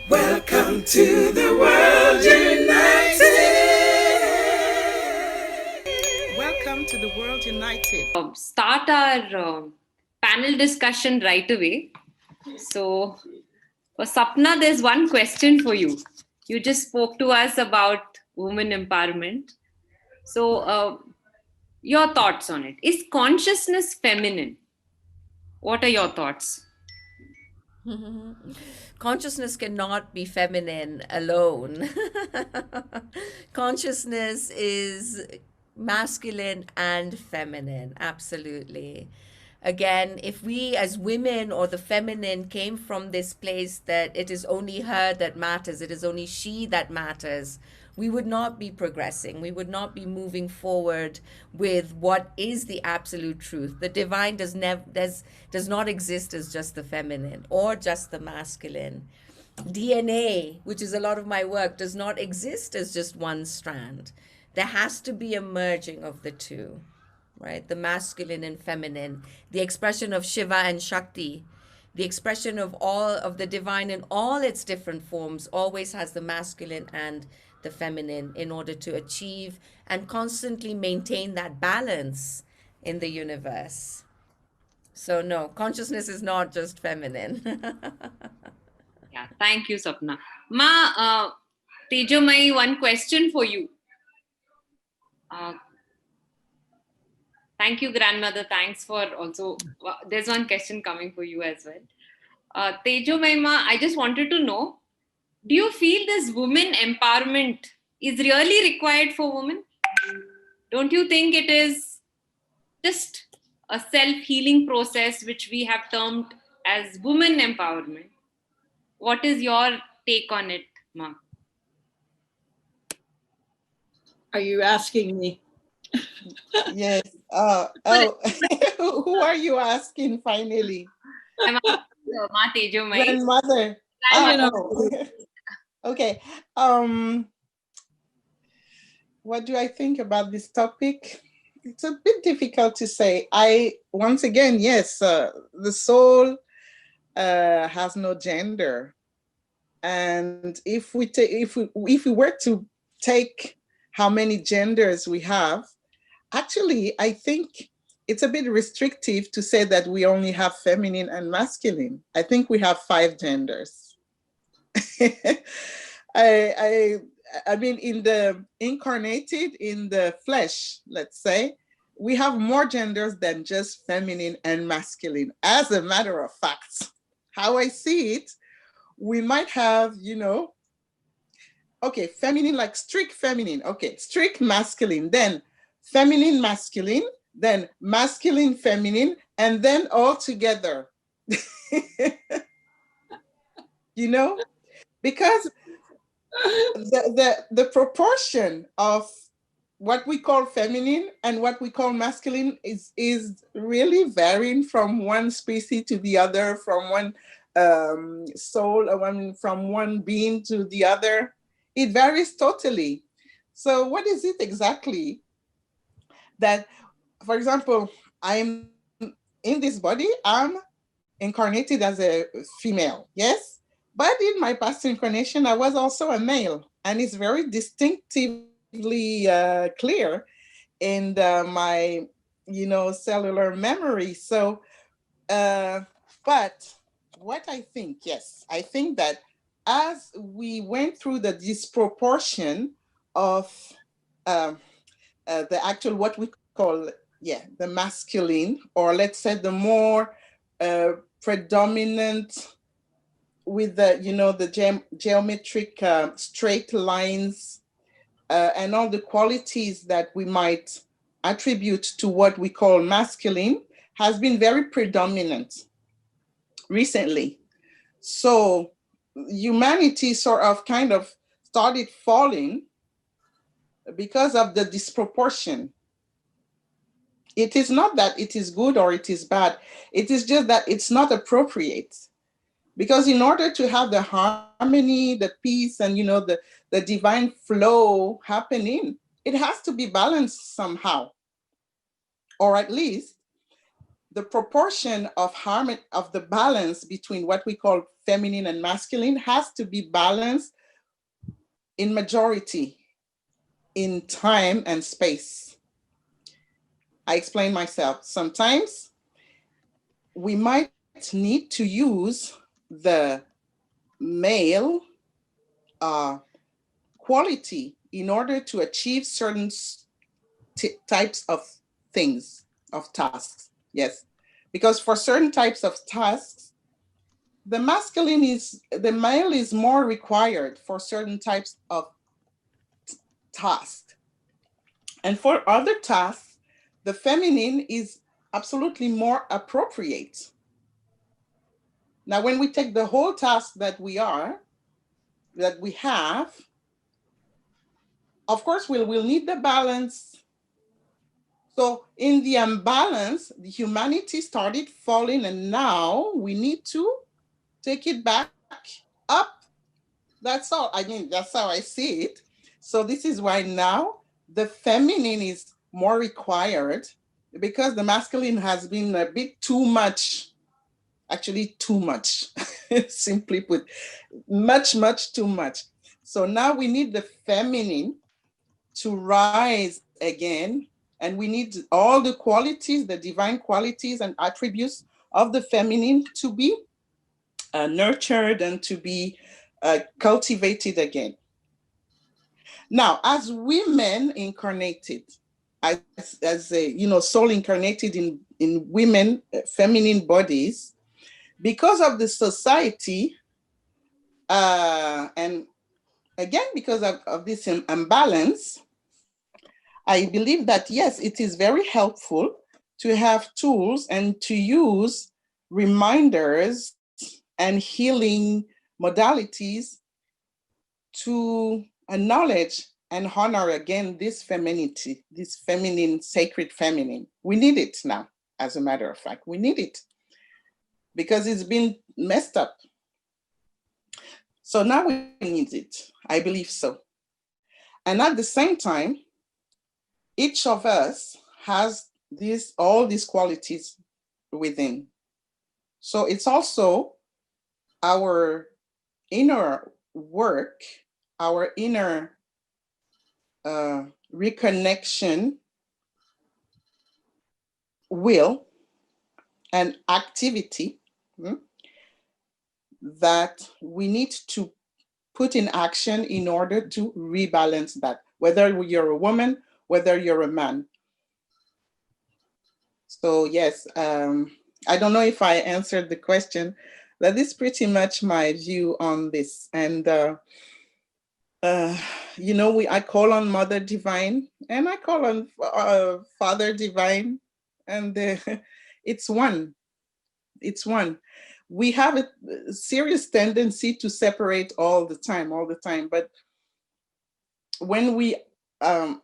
Welcome to the world united. Welcome to the world united. Start our panel discussion right away. So, for Sapna, there's one question for you. You just spoke to us about women empowerment. So, your thoughts on it. Is consciousness feminine? What are your thoughts? Consciousness cannot be feminine alone. Consciousness is masculine and feminine, absolutely. Again, if we as women or the feminine came from this place that it is only her that matters, it is only she that matters, we would not be progressing. We would not be moving forward with what is the absolute truth. The divine does not exist as just the feminine or just the masculine. DNA, which is a lot of my work, does not exist as just one strand. There has to be a merging of the two, right? The masculine and feminine, the expression of Shiva and Shakti, the expression of all of the divine in all its different forms always has the masculine and the feminine in order to achieve and constantly maintain that balance in the universe. So no, consciousness is not just feminine. Yeah, thank you, Sapna. Ma, Tejomayee, one question for you. Thank you, grandmother. Thanks for also. There's one question coming for you as well. Tejomayee, ma, I just wanted to know, do you feel this women empowerment is really required for women? Don't you think it is just a self-healing process which we have termed as women empowerment? What is your take on it, ma? Are you asking me? Yes. Who are you asking finally? I'm asking Ma Tejomayee. Grandmother. Okay. What do I think about this topic? It's a bit difficult to say. Once again, yes, the soul has no gender, and if we were to take how many genders we have, actually, I think it's a bit restrictive to say that we only have feminine and masculine. I think we have 5 genders. I mean, in the incarnated, in the flesh, let's say, we have more genders than just feminine and masculine. As a matter of fact, how I see it, we might have, okay, feminine, like strict feminine, okay, strict masculine, then feminine masculine, then masculine feminine, and then all together. Because the proportion of what we call feminine and what we call masculine is really varying from one species to the other, from one soul, from one being to the other. It varies totally. So what is it exactly that, for example, I'm in this body, I'm incarnated as a female, yes? But in my past incarnation, I was also a male, and it's very distinctively clear in my, cellular memory. So, but what I think, yes, I think that as we went through the disproportion of the actual, what we call, the masculine, or let's say the more predominant with the, the geometric straight lines and all the qualities that we might attribute to what we call masculine has been very predominant recently. So humanity sort of kind of started falling because of the disproportion. It is not that it is good or it is bad. It is just that it's not appropriate. Because in order to have the harmony, the peace, and the divine flow happening, it has to be balanced somehow. Or at least the proportion of harmony, of the balance between what we call feminine and masculine has to be balanced in majority, in time and space. I explain myself. Sometimes we might need to use the male quality in order to achieve certain types of things, of tasks. Yes, because for certain types of tasks, the male is more required for certain types of tasks. And for other tasks, the feminine is absolutely more appropriate. Now, when we take the whole task that we have, of course, we'll need the balance. So in the imbalance, the humanity started falling, and now we need to take it back up. That's all. I mean, that's how I see it. So this is why now the feminine is more required, because the masculine has been a bit too much, actually too much, simply put, much too much. So now we need the feminine to rise again, and we need all the qualities, the divine qualities and attributes of the feminine to be nurtured and to be cultivated again. Now, as women incarnated, as a, soul incarnated in women, feminine bodies, because of the society, and again, because of this imbalance, I believe that, yes, it is very helpful to have tools and to use reminders and healing modalities to acknowledge and honor again this femininity, this feminine, sacred feminine. We need it now, as a matter of fact. We need it because it's been messed up. So now we need it. I believe so. And at the same time, each of us has all these qualities within. So it's also our inner work, our inner reconnection, will, and activity that we need to put in action in order to rebalance that, whether you're a woman, whether you're a man. So yes, I don't know if I answered the question. That is pretty much my view on this. And I call on Mother Divine, and I call on Father Divine, and it's one. It's one. We have a serious tendency to separate all the time. But when we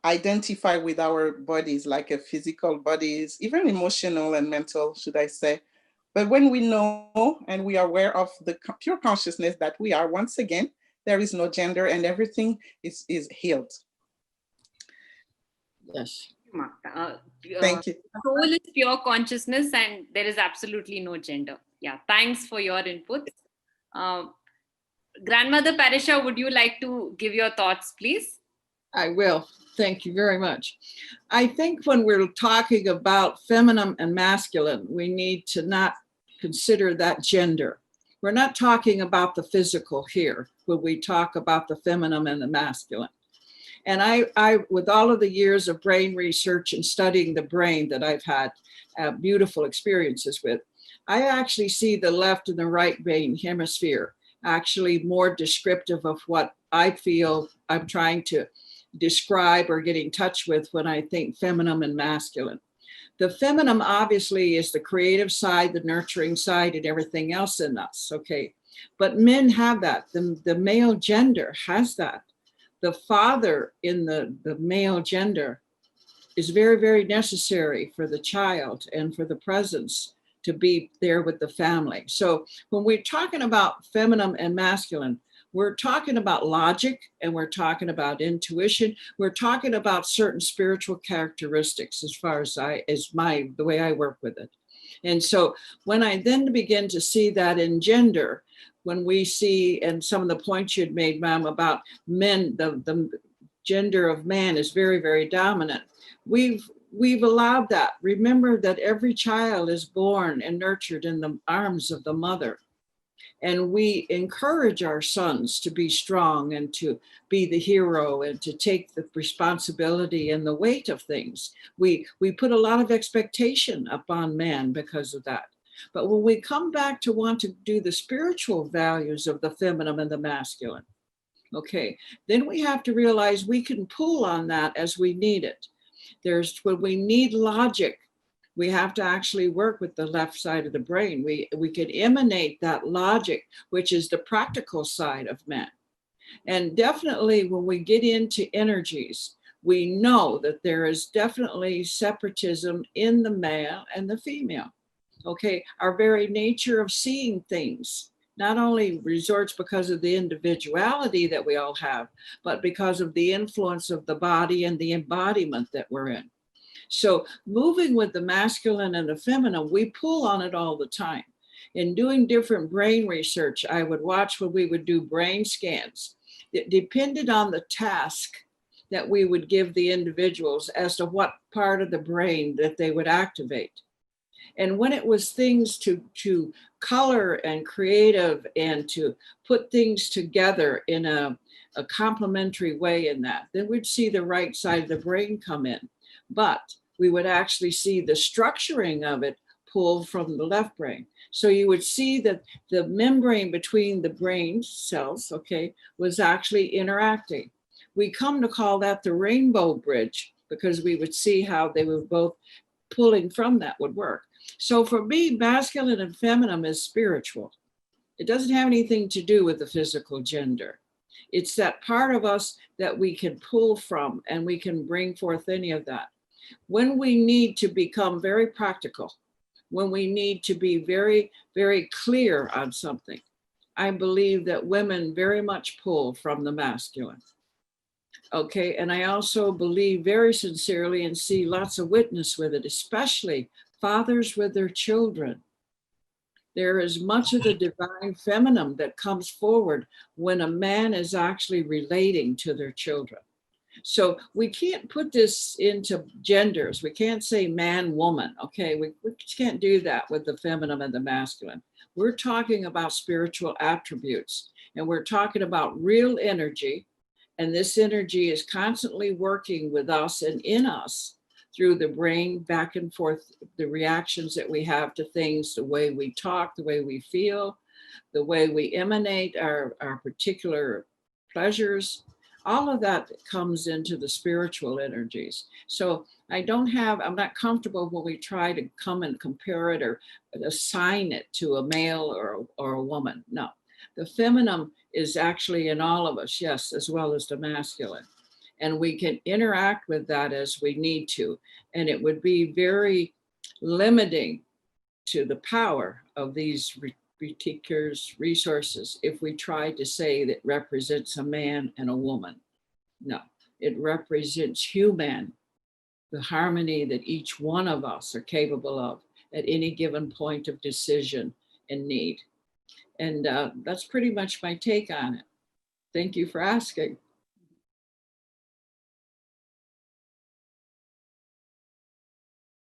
identify with our bodies, like a physical bodies, even emotional and mental, should I say, but when we know and we are aware of the pure consciousness that we are, once again, there is no gender and everything is healed. Yes. Thank you. Soul is pure consciousness and there is absolutely no gender. Yeah, thanks for your input. Grandmother Parisha, would you like to give your thoughts, please? I will. Thank you very much. I think when we're talking about feminine and masculine, we need to not consider that gender. We're not talking about the physical here when we talk about the feminine and the masculine. And I with all of the years of brain research and studying the brain that I've had beautiful experiences with, I actually see the left and the right brain hemisphere actually more descriptive of what I feel I'm trying to describe or get in touch with when I think feminine and masculine. The feminine obviously is the creative side, the nurturing side, and everything else in us, okay? But men have that. The male gender has that. The father in the male gender is very, very necessary for the child and for the presence to be there with the family. So when we're talking about feminine and masculine, we're talking about logic and we're talking about intuition. We're talking about certain spiritual characteristics as far as the way I work with it. And so when I then begin to see that in gender, when we see, and some of the points you'd made, ma'am, about men, the gender of man is very, very dominant. We've allowed that. Remember that every child is born and nurtured in the arms of the mother. And we encourage our sons to be strong and to be the hero and to take the responsibility and the weight of things. We put a lot of expectation upon men because of that. But when we come back to want to do the spiritual values of the feminine and the masculine, okay, then we have to realize we can pull on that as we need it. There's when we need logic, we have to actually work with the left side of the brain. We can emanate that logic, which is the practical side of man. And definitely when we get into energies, we know that there is definitely separatism in the male and the female. Okay, our very nature of seeing things not only resorts because of the individuality that we all have, but because of the influence of the body and the embodiment that we're in. So moving with the masculine and the feminine, we pull on it all the time. In doing different brain research, I would watch when we would do brain scans. It depended on the task that we would give the individuals as to what part of the brain that they would activate. And when it was things to color and creative and to put things together in a complementary way in that, then we'd see the right side of the brain come in. But we would actually see the structuring of it pull from the left brain. So you would see that the membrane between the brain cells, okay, was actually interacting. We come to call that the rainbow bridge because we would see how they were both pulling from that would work. So for me, masculine and feminine is spiritual. It doesn't have anything to do with the physical gender. It's that part of us that we can pull from and we can bring forth any of that. When we need to become very practical, when we need to be very, very clear on something, I believe that women very much pull from the masculine. Okay, and I also believe very sincerely and see lots of witness with it, especially fathers with their children. There is much of the divine feminine that comes forward when a man is actually relating to their children. So we can't put this into genders. We can't say man, woman. Okay, we can't do that with the feminine and the masculine. We're talking about spiritual attributes and we're talking about real energy. And this energy is constantly working with us and in us through the brain, back and forth, the reactions that we have to things, the way we talk, the way we feel, the way we emanate our particular pleasures. All of that comes into the spiritual energies. So I'm not comfortable when we try to come and compare it or assign it to a male or a woman. No, the feminine is actually in all of us, yes, as well as the masculine. And we can interact with that as we need to. And it would be very limiting to the power of these particular resources if we try to say that represents a man and a woman. No, it represents human, the harmony that each one of us are capable of at any given point of decision and need. And that's pretty much my take on it. Thank you for asking.